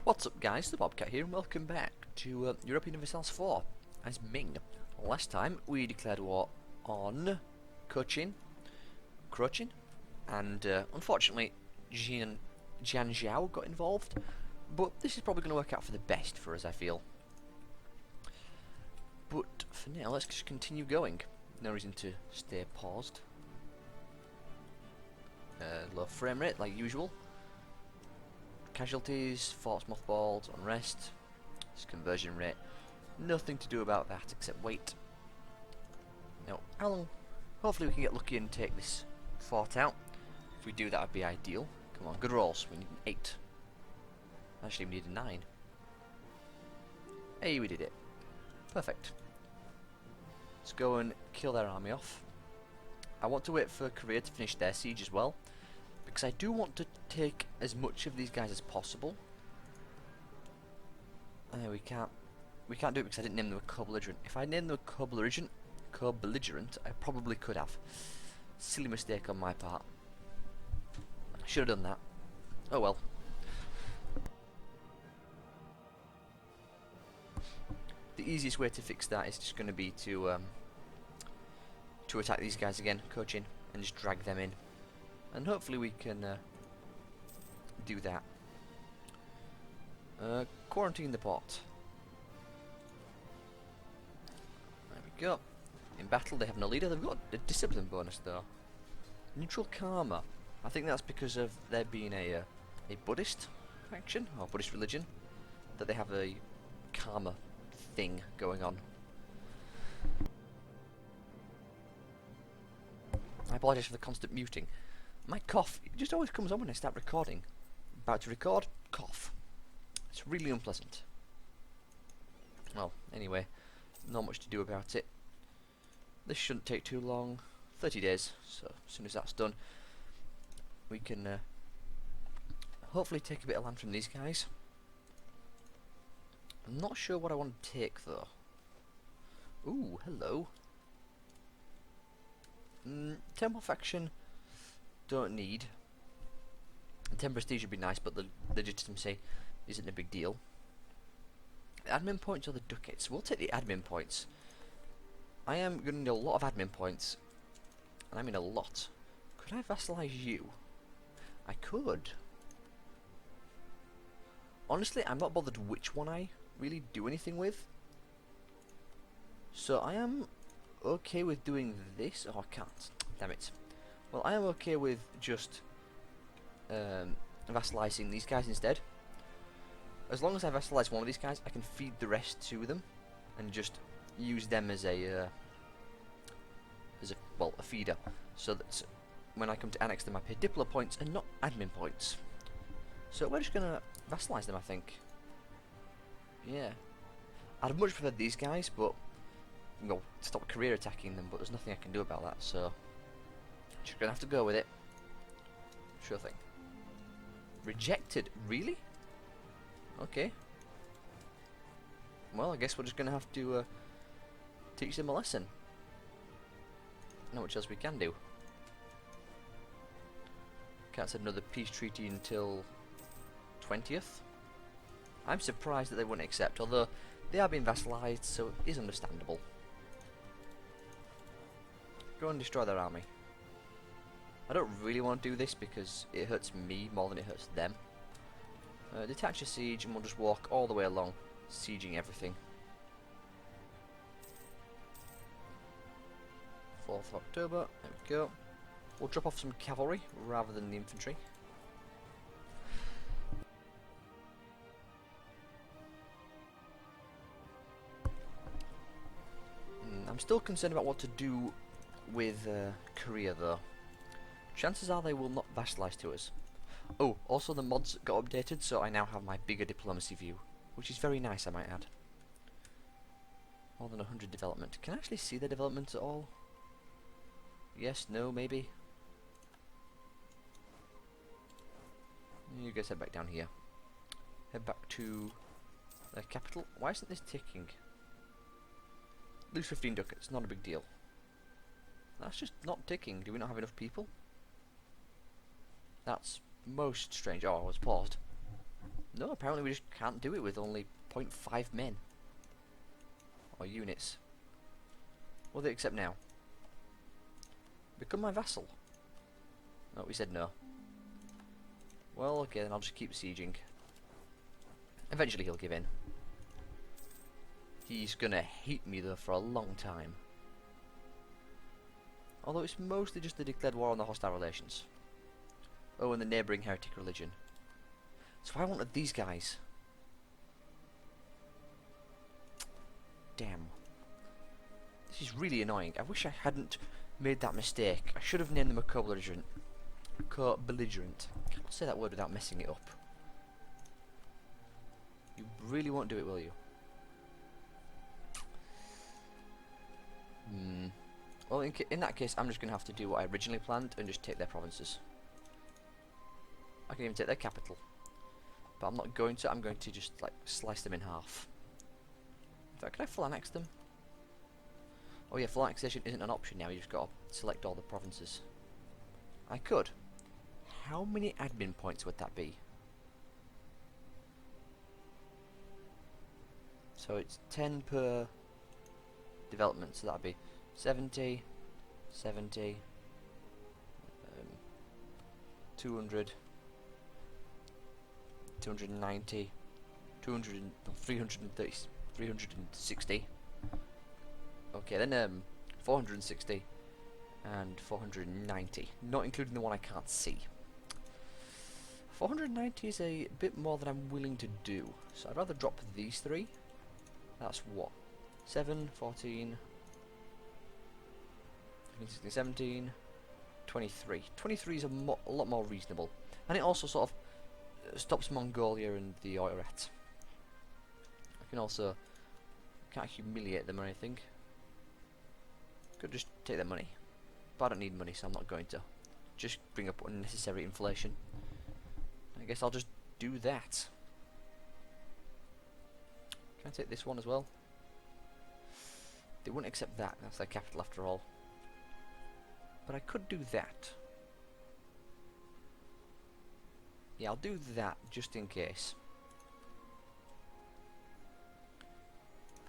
What's up guys, the Bobcat here and welcome back to Europa Universalis 4 as Ming. Last time we declared war on Coochin, and unfortunately Jian Zhao got involved, but this is probably going to work out for the best for us, I feel. But for now, let's just continue going. No reason to stay paused. Low frame rate like usual. Casualties, forts mothballed, unrest, this conversion rate. Nothing to do about that except wait. Now, how long? Hopefully we can get lucky and take this fort out. If we do, that would be ideal. Come on, good rolls. We need an 8. Actually, we need a 9. Hey, we did it. Perfect. Let's go and kill their army off. I want to wait for Korea to finish their siege as well, because I do want to take as much of these guys as possible. We can't do it because I didn't name them a co-belligerent. If I named them a co-belligerent, I probably could have. Silly mistake on my part. Should have done that. Oh well. The easiest way to fix that is just going to be to attack these guys again, Coochin, and just drag them in. And hopefully we can do that. Quarantine the port. There we go. In battle they have no leader. They've got a discipline bonus though. Neutral karma. I think that's because of there being a Buddhist faction, or Buddhist religion, that they have a karma thing going on. I apologise for the constant muting. My cough, it just always comes on when I start recording. About to record, cough. It's really unpleasant. Well, anyway, not much to do about it. This shouldn't take too long. 30 days, so as soon as that's done, we can hopefully take a bit of land from these guys. I'm not sure what I want to take though. Ooh, hello. Temple faction don't need. 10 prestige would be nice, but the legitimacy isn't a big deal. The admin points or the ducats? We'll take the admin points. I am going to need a lot of admin points, and I mean a lot. Could I vassalize you? I could. Honestly, I'm not bothered which one I really do anything with. So I am okay with doing this. Oh, I can't. Damn it. Well, I am okay with just vassalizing these guys instead. As long as I vassalize one of these guys, I can feed the rest to them and just use them as a feeder, so that when I come to annex them, I pay diplo points and not admin points. So we're just gonna vassalize them, I think. Yeah, I'd much prefer these guys, but stop career attacking them. But there's nothing I can do about that, so just gonna have to go with it. Sure thing. Rejected, really? Okay. Well, I guess we're just gonna have to teach them a lesson. Not much else we can do. Can't set another peace treaty until 20th. I'm surprised that they wouldn't accept, although they are being vassalized, so it is understandable. Go and destroy their army. I don't really want to do this because it hurts me more than it hurts them. Detach a siege and we'll just walk all the way along, sieging everything. 4th of October, there we go. We'll drop off some cavalry rather than the infantry. I'm still concerned about what to do with Korea though. Chances are they will not vassalize to us. Oh, also the mods got updated, so I now have my bigger diplomacy view, which is very nice, I might add. More than 100 development. Can I actually see the development at all? Yes, no, maybe? You guys head back down here. Head back to the capital. Why isn't this ticking? Lose 15 ducats, not a big deal. That's just not ticking. Do we not have enough people? That's most strange. Oh, I was paused. No, apparently we just can't do it with only 0.5 men. Or units. What do they accept now? Become my vassal. No, we said no. Well, okay, then I'll just keep sieging. Eventually he'll give in. He's gonna hate me though for a long time. Although it's mostly just the declared war on the hostile relations. Oh, and the neighbouring heretic religion. So I wanted these guys. Damn. This is really annoying. I wish I hadn't made that mistake. I should have named them a co-belligerent. Co-belligerent. I can't say that word without messing it up. You really won't do it, will you? Well, in that case, I'm just going to have to do what I originally planned and just take their provinces. I can even take their capital. But I'm not going to. I'm going to just, like, slice them in half. In fact, can I full annex them? Oh yeah, full annexation isn't an option now. You've just got to select all the provinces. I could. How many admin points would that be? So it's 10 per development, so that'd be 70, 70, 200, 290, 200, 330, 360. Okay, then 460 and 490, not including the one I can't see. 490 is a bit more than I'm willing to do, so I'd rather drop these three. That's what? 7, 14, 15, 16, 17, 23. 23 is a lot more reasonable. And it also sort of stops Mongolia and the Oirat. I can also... can't humiliate them or anything. Could just take their money. But I don't need money, so I'm not going to. Just bring up unnecessary inflation. I guess I'll just do that. Can I take this one as well? They wouldn't accept that. That's their capital after all. But I could do that. Yeah, I'll do that just in case.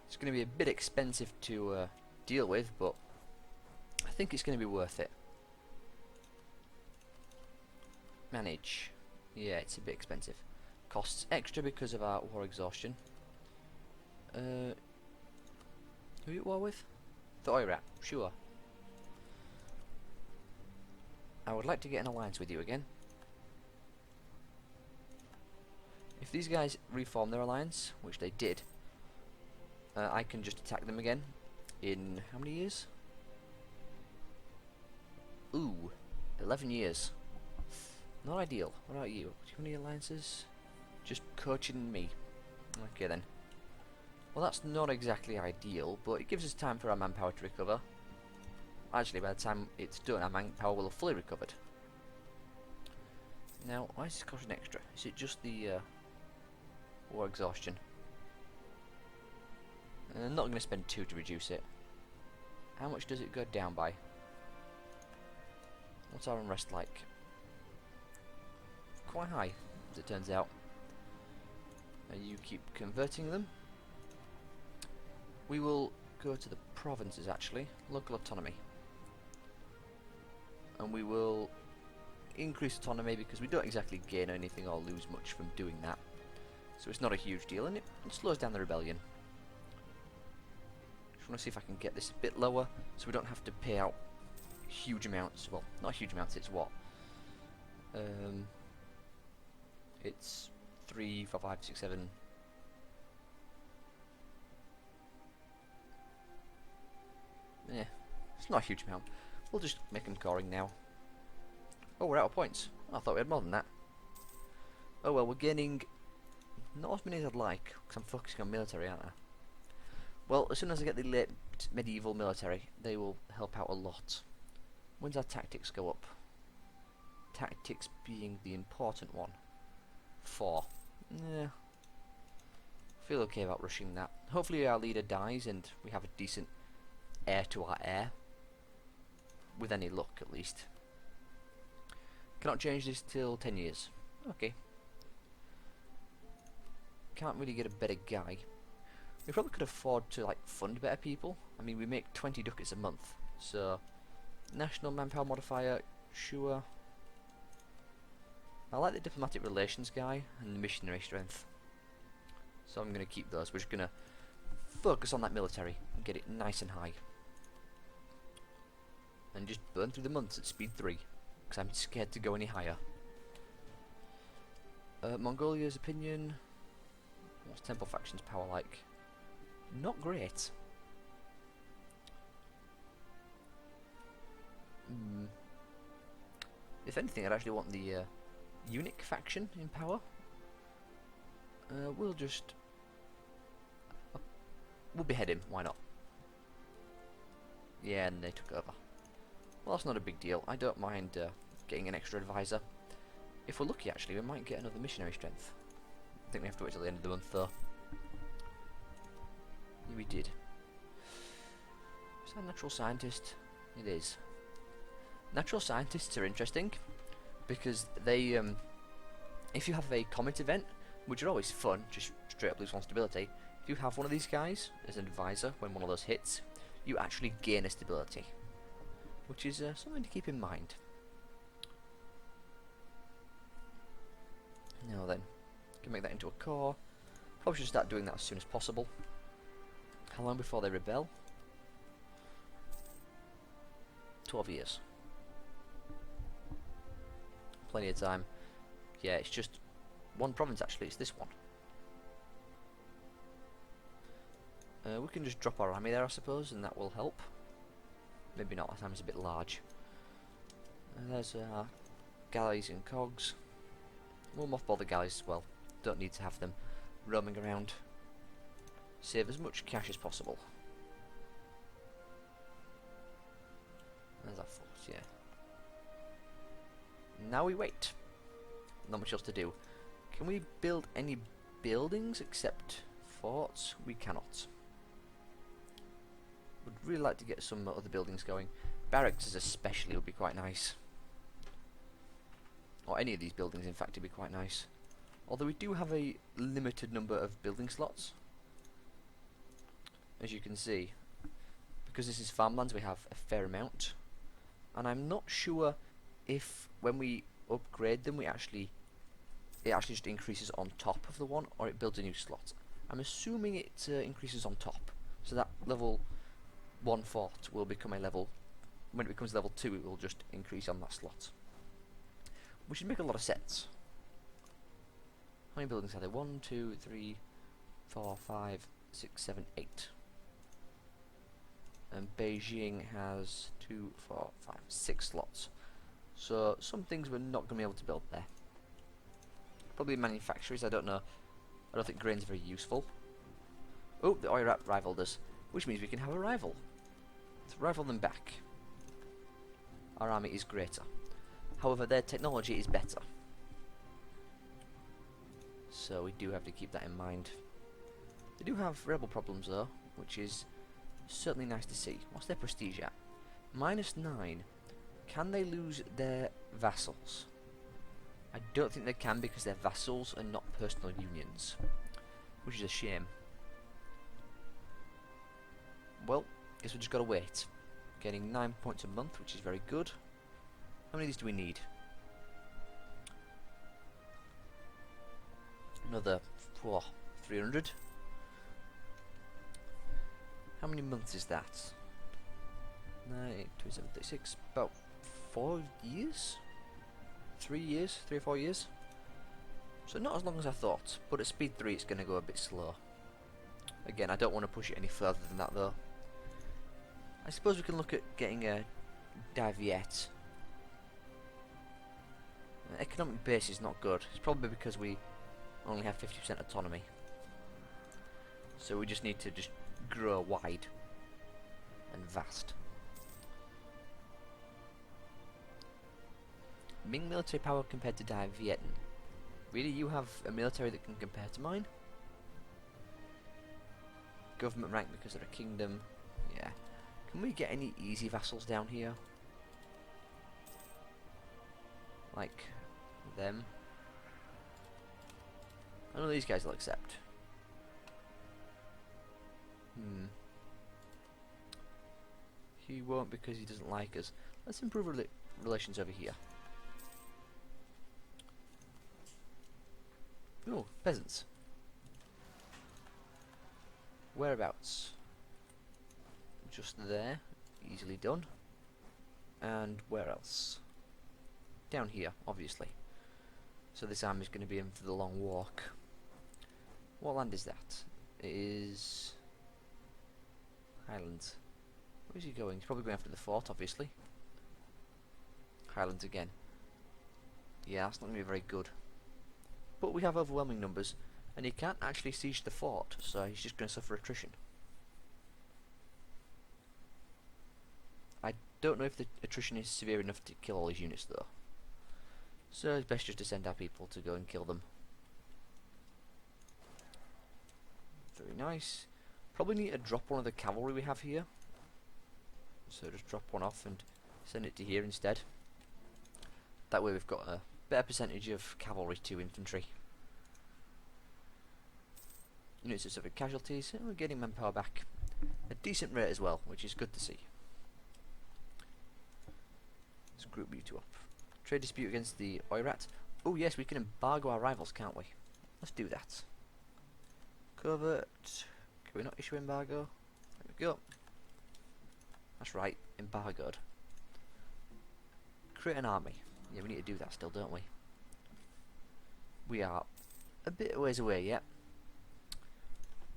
It's going to be a bit expensive to deal with, but I think it's going to be worth it. Manage. Yeah, it's a bit expensive. Costs extra because of our war exhaustion. Who are you at war with? The Oirat, sure. I would like to get an alliance with you again. If these guys reform their alliance, which they did, I can just attack them again in how many years? Ooh, 11 years. Not ideal. What about you? Do you have any alliances? Just Coochin and me. Okay then. Well, that's not exactly ideal, but it gives us time for our manpower to recover. Actually, by the time it's done, our manpower will have fully recovered. Now, why is this costing extra? Is it just the war exhaustion? I'm not going to spend 2 to reduce it. How much does it go down by? What's our unrest like? Quite high, as it turns out. You keep converting them. We will go to the provinces, actually. Local autonomy. And we will increase autonomy because we don't exactly gain anything or lose much from doing that. So it's not a huge deal, and it slows down the rebellion. Just want to see if I can get this a bit lower so we don't have to pay out huge amounts. Well, not huge amounts, it's what? It's 3, 4, 5, 6, 7... Yeah, it's not a huge amount. We'll just make them coring now. Oh, we're out of points. I thought we had more than that. Oh well, we're gaining not as many as I'd like, because I'm focusing on military, aren't I? Well, as soon as I get the late medieval military, they will help out a lot. When's our tactics go up? Tactics being the important one. 4. Yeah. Feel okay about rushing that. Hopefully our leader dies and we have a decent heir to our heir. With any luck, at least. Cannot change this till 10 years. Okay. can't really get a better guy. We probably could afford to like fund better people. I mean, we make 20 ducats a month, so national manpower modifier, sure. I like the diplomatic relations guy and the missionary strength, so I'm going to keep those. We're just going to focus on that military and get it nice and high, and just burn through the months at speed 3, because I'm scared to go any higher. Mongolia's opinion. What's Temple Faction's power like? Not great. If anything, I'd actually want the Unic faction in power. We'll behead him, why not? Yeah, and they took over. Well, that's not a big deal. I don't mind getting an extra advisor. If we're lucky, actually, we might get another missionary strength. I think we have to wait till the end of the month, though. Yeah, we did. Is that a natural scientist? It is. Natural scientists are interesting because they, if you have a comet event, which are always fun, just straight up lose 1 stability, if you have one of these guys as an advisor when one of those hits, you actually gain a stability, which is something to keep in mind. Now then, can make that into a core. Probably should start doing that as soon as possible. How long before they rebel? 12 years. Plenty of time. Yeah, it's just one province actually, it's this one. We can just drop our army there, I suppose, and that will help. Maybe not, that time is a bit large. There's galleys and cogs. We'll mothball the galleys as well. Don't need to have them roaming around. Save as much cash as possible. There's our force, yeah. Now we wait. Not much else to do. Can we build any buildings except forts? We cannot. Would really like to get some other buildings going. Barracks especially would be quite nice. Or any of these buildings, in fact, would be quite nice. Although we do have a limited number of building slots. As you can see. Because this is farmlands, we have a fair amount. And I'm not sure if when we upgrade them, it actually just increases on top of the one, or it builds a new slot. I'm assuming it increases on top. So that level 1 fort will become a level... When it becomes level 2, it will just increase on that slot. Which would make a lot of sense. How many buildings are there? 1, 2, 3, 4, 5, 6, 7, 8. And Beijing has 2, 4, 5, 6 slots. So some things we're not going to be able to build there. Probably manufacturers, I don't know. I don't think grain's very useful. Oh, the Oirat rivaled us. Which means we can have a rival. Let's rival them back. Our army is greater. However, their technology is better. So we do have to keep that in mind. They do have rebel problems though, which is certainly nice to see. What's their prestige at? -9. Can they lose their vassals? I don't think they can because their vassals are not personal unions, which is a shame. Well, guess we just gotta wait. Getting 9 points a month, which is very good. How many of these do we need? Another 300. How many months is that? 9, 27, 36. About 4 years? 3 years? 3 or 4 years? So not as long as I thought, but at speed 3 it's going to go a bit slow. Again, I don't want to push it any further than that though. I suppose we can look at getting a Daviette. Economic base is not good. It's probably because we only have 50% autonomy. So we just need to just grow wide and vast. Ming military power compared to Daviette. Really, you have a military that can compare to mine? Government rank because they're a kingdom. Yeah. Can we get any easy vassals down here? Like them? I know these guys will accept. Hmm. He won't because he doesn't like us. Let's improve relations over here. Oh, peasants. Whereabouts? Just there. Easily done. And where else? Down here, obviously. So this army's going to be in for the long walk. What land is that? It is Highlands. Where's he going? He's probably going after the fort, obviously. Highlands again. Yeah, that's not going to be very good. But we have overwhelming numbers, and he can't actually siege the fort, so he's just going to suffer attrition. I don't know if the attrition is severe enough to kill all his units, though. So it's best just to send our people to go and kill them. Very nice. Probably need to drop one of the cavalry we have here. So just drop one off and send it to here instead. That way we've got a better percentage of cavalry to infantry. Units that suffered casualties, and we're getting manpower back. A decent rate as well, which is good to see. Let's group you two up. Trade dispute against the Oirat. Oh yes, we can embargo our rivals, can't we? Let's do that. Covert. Can we not issue embargo? There we go. That's right, embargoed. Create an army. Yeah, we need to do that still, don't we? We are a bit a ways away yet.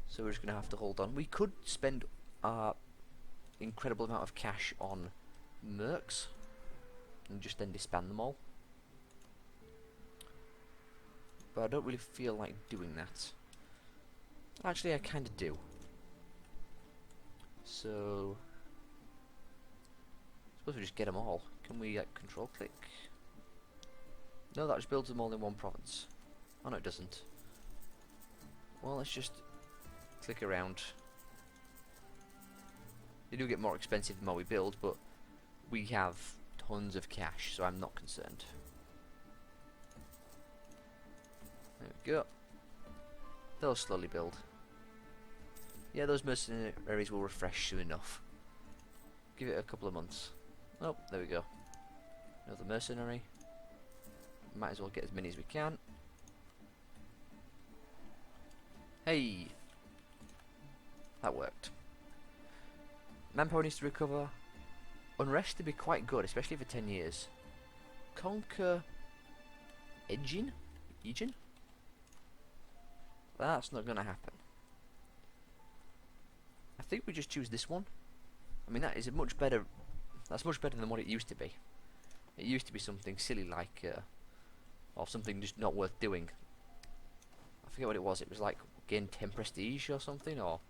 So we're just going to have to hold on. We could spend our incredible amount of cash on mercs and just then disband them all. But I don't really feel like doing that. Actually, I kind of do. So I suppose we just get them all. Can we control click? No, that just builds them all in one province. Oh no, it doesn't. Well, let's just click around. They do get more expensive the more we build, but we have tons of cash, so I'm not concerned. There we go. They'll slowly build. Yeah, those mercenaries will refresh soon enough. Give it a couple of months. Oh, there we go. Another mercenary. Might as well get as many as we can. Hey! That worked. Manpower needs to recover. Unrest to be quite good, especially for 10 years. Conquer Edgin? Egin? That's not gonna happen. I think we just choose this one. I mean, that is a much better. That's much better than what it used to be. It used to be something silly like, or something just not worth doing. I forget what it was. It was like gain 10 prestige or something, or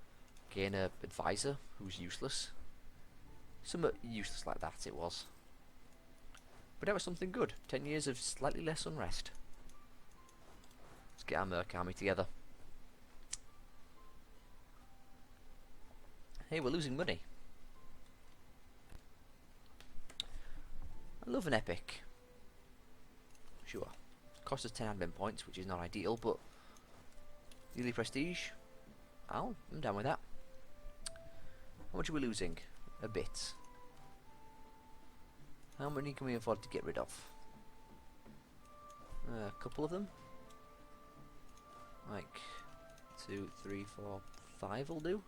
gain a advisor who's useless. Somewhat useless like that it was. But that was something good. 10 years of slightly less unrest. Let's get our merc army together. Hey, we're losing money. I love an epic. Sure. Cost us 10 admin points, which is not ideal, but yearly prestige. I'm down with that. How much are we losing? A bit. How many can we afford to get rid of? A couple of them. Like 2, 3, 4, 5 will do.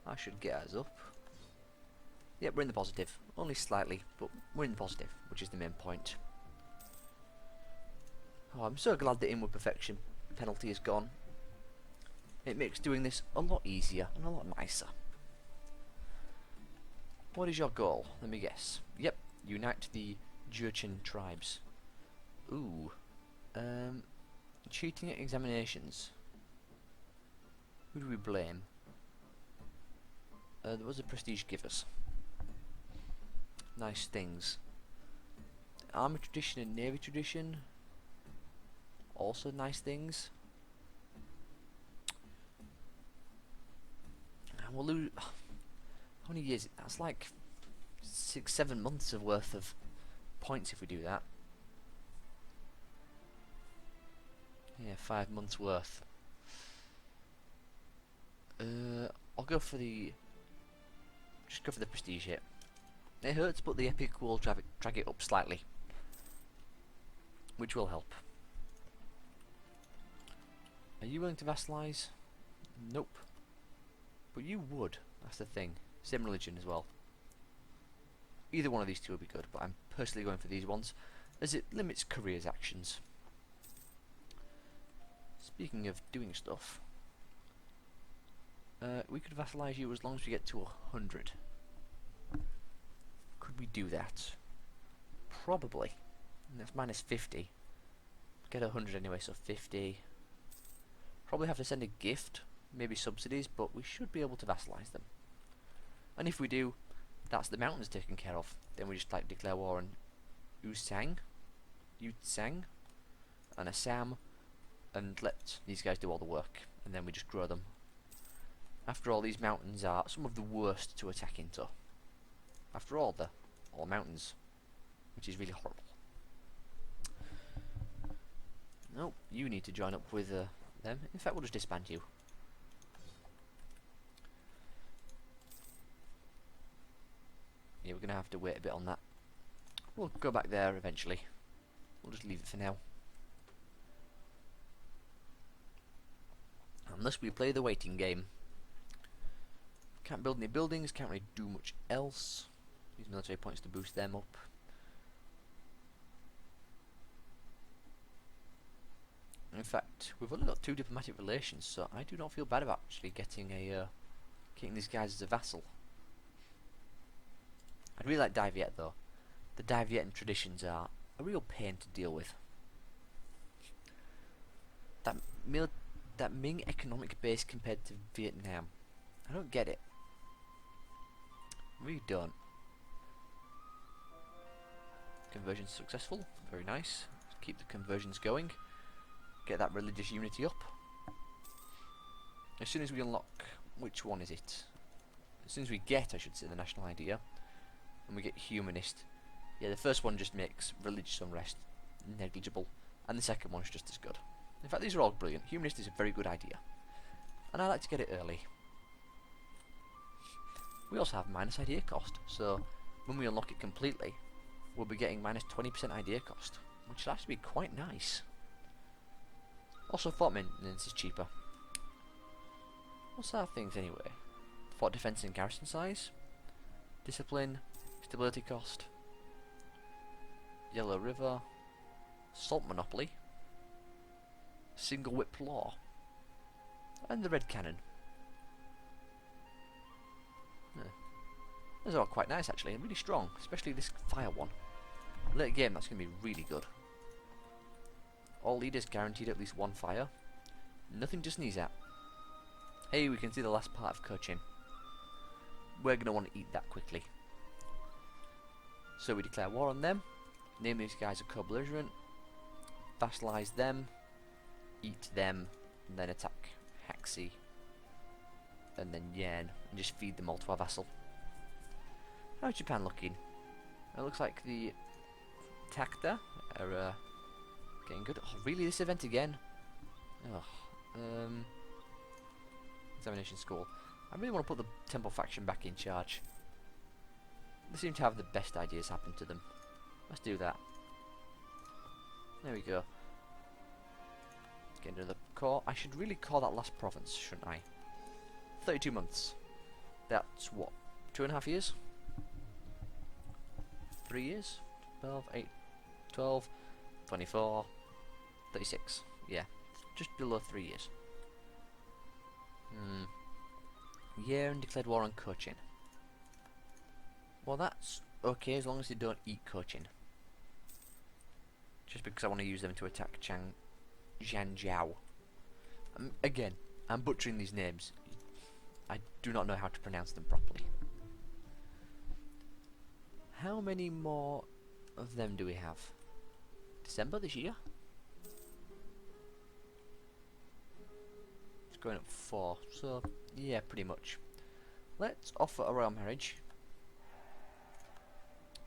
I should get us up. Yep, we're in the positive. Only slightly, but we're in the positive, which is the main point. Oh, I'm so glad the inward perfection penalty is gone. It makes doing this a lot easier and a lot nicer. What is your goal? Let me guess. Yep, unite the Coochin tribes. Ooh. Cheating at examinations. Who do we blame? There was a prestige givers. Nice things. Army tradition and navy tradition. Also nice things. And we'll lose. How many years? That's like 6-7 months of worth of points if we do that. Yeah, 5 months worth. I'll go for the... just go for the prestige hit. It hurts, but the epic will drag it up slightly, which will help. Are you willing to vassalize? Nope. But you would. That's the thing. Same religion as well. Either one of these two would be good, but I'm personally going for these ones, as it limits careers actions. Speaking of doing stuff, we could vassalize you as long as we get to 100. Could we do that? Probably. And that's minus 50. Get 100 anyway, so 50. Probably have to send a gift, maybe subsidies, but we should be able to vassalize them. And if we do, that's the mountains taken care of. Then we just like declare war on Usang, and Assam, and let these guys do all the work, and then we just grow them. After all, these mountains are some of the worst to attack into. After all, they're all mountains, which is really horrible. No, you need to join up with them. In fact, we'll just disband you. Yeah, we're going to have to wait a bit on that. We'll go back there eventually. We'll just leave it for now. Unless we play the waiting game. Can't build any buildings, can't really do much else. Use military points to boost them up. In fact, we've only got 2 diplomatic relations, so I do not feel bad about actually getting these guys as a vassal. I'd really like Dai Viet though. The Dai Vietan traditions are a real pain to deal with. That Ming economic base compared to Vietnam, I don't get it. I really don't. Conversion successful, very nice. Keep the conversions going. Get that religious unity up. As soon as we unlock, which one is it? As soon as we get, I should say, the national idea, and we get humanist. Yeah, the first one just makes religious unrest negligible, and the second one is just as good. In fact, these are all brilliant. Humanist is a very good idea, and I like to get it early. We also have minus idea cost, so when we unlock it completely, we'll be getting minus 20% idea cost, which will actually be quite nice. Also, fort maintenance is cheaper. What's our things anyway? Fort defense and garrison size, discipline, stability cost, Yellow River, salt monopoly, single whip law, and the red cannon. Those are all quite nice actually, and really strong, especially this fire one. Late game, that's going to be really good. All leaders guaranteed at least 1 fire. Nothing to sneeze at. Hey, we can see the last part of Coochin. We're going to want to eat that quickly. So we declare war on them, name these guys a co-belligerent, vassalize them, eat them, and then attack Haxi, and then Yan, and just feed them all to our vassal. How's Japan looking? It looks like the Takta are getting good. Oh, really? This event again? Ugh. Examination school. I really want to put the temple faction back in charge. They seem to have the best ideas happen to them. Let's do that. There we go. Get into the core. I should really call that last province, shouldn't I? 32 months. That's what? 2.5 years? 3 years? 12, 8, 12, 24, 36. Yeah, just below 3 years. Yeah, and declared war on Coochin. Well, that's okay as long as they don't eat Coochin. Just because I want to use them to attack Zhanjiao. Again, I'm butchering these names. I do not know how to pronounce them properly. How many more of them do we have? December this year? It's going up 4, so yeah, pretty much. Let's offer a royal marriage.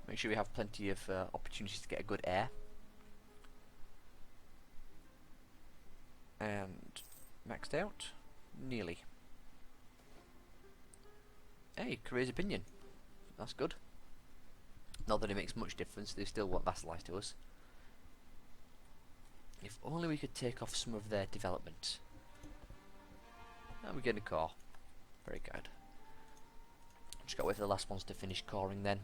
Make sure we have plenty of opportunities to get a good heir. And maxed out? Nearly. Hey, Korea's opinion. That's good. Not that it makes much difference, they still won't vassalise to us. If only we could take off some of their development. And we get a core. Very good. Just gotta wait for the last ones to finish coring then.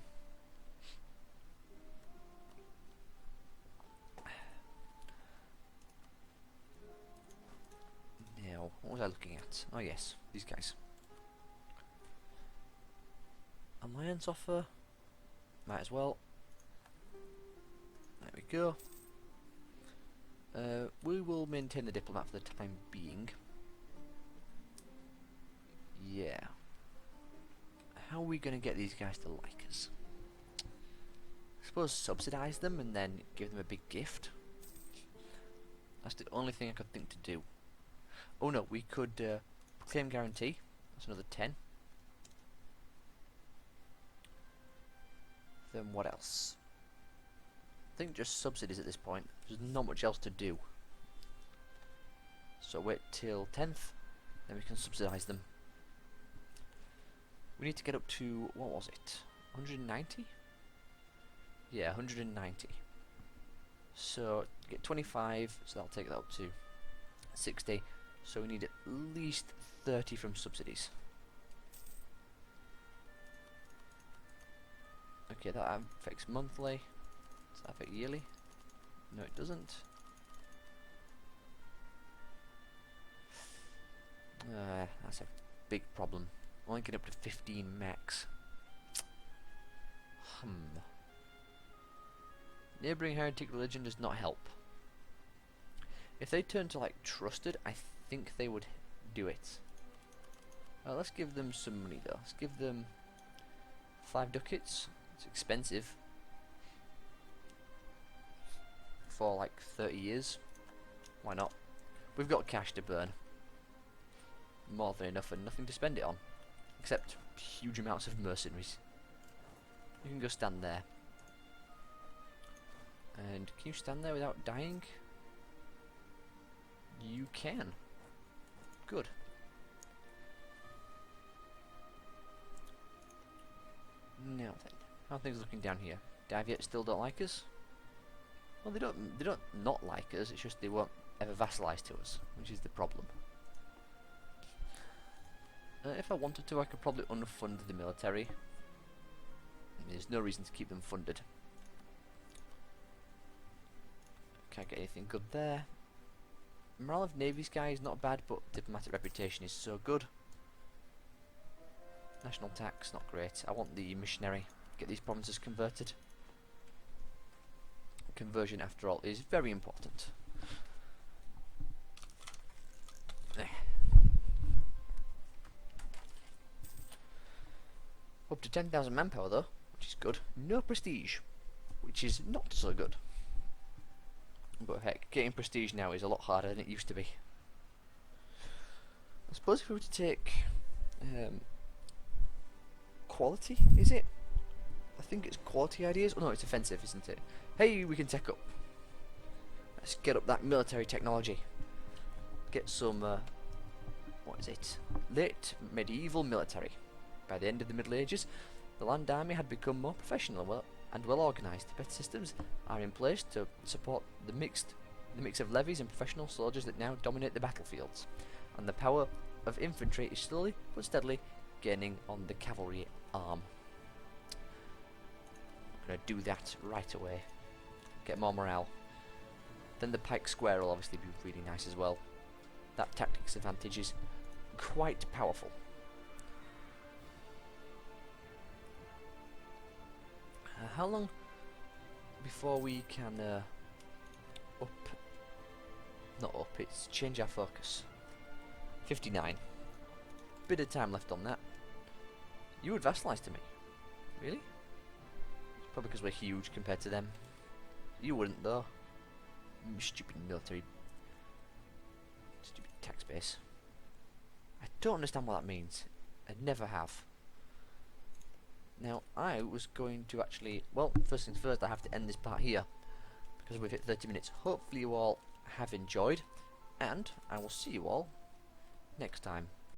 Now, what was I looking at? Oh yes, these guys. Alliance offer. Might as well. There we go. We will maintain the diplomat for the time being. Yeah. How are we going to get these guys to like us? I suppose subsidise them and then give them a big gift. That's the only thing I could think to do. Oh no, we could claim guarantee. That's another 10. Then what else? I think just subsidies at this point. There's not much else to do. So wait till 10th, then we can subsidise them. We need to get up to, what was it? 190? Yeah, 190. So get 25, so that'll take that up to 60. So we need at least 30 from subsidies. Okay, that affects monthly. Does that affect yearly? No, it doesn't. That's a big problem. Only get up to 15 max. Neighbouring heretic religion does not help. If they turn to like trusted, I think they would do it. Let's give them some money though. Let's give them 5 ducats. It's expensive for like 30 years. Why not? We've got cash to burn. More than enough and nothing to spend it on. Except huge amounts of mercenaries. You can go stand there. And can you stand there without dying? You can. Good. Now then, how are things looking down here? Daviet still don't like us? Well, they don't not like us, it's just they won't ever vassalise to us, which is the problem. If I wanted to, I could probably unfund the military. There's no reason to keep them funded. Can't get anything good there. Morale of Navy's guy is not bad, but diplomatic reputation is so good. National tax, not great. I want the missionary. Get these provinces converted. Conversion, after all, is very important. Up to 10,000 manpower though, which is good. No prestige, which is not so good. But heck, getting prestige now is a lot harder than it used to be. I suppose if we were to take quality, is it? I think it's quality ideas. Oh no, it's offensive, isn't it? Hey, we can tech up. Let's get up that military technology. Get some, what is it? Late medieval military. By the end of the Middle Ages, the land army had become more professional and well organised. Better systems are in place to support the mix of levies and professional soldiers that now dominate the battlefields. And the power of infantry is slowly but steadily gaining on the cavalry arm. I'm going to do that right away. Get more morale. Then the pike square will obviously be really nice as well. That tactics advantage is quite powerful. How long before we can it's change our focus. 59. Bit of time left on that. You would vassalise to me. Really? It's probably because we're huge compared to them. You wouldn't though. Stupid military. Stupid tax base. I don't understand what that means. I never have. Now, I was going to actually, well, first things first, I have to end this part here, because we've hit 30 minutes. Hopefully you all have enjoyed, and I will see you all next time.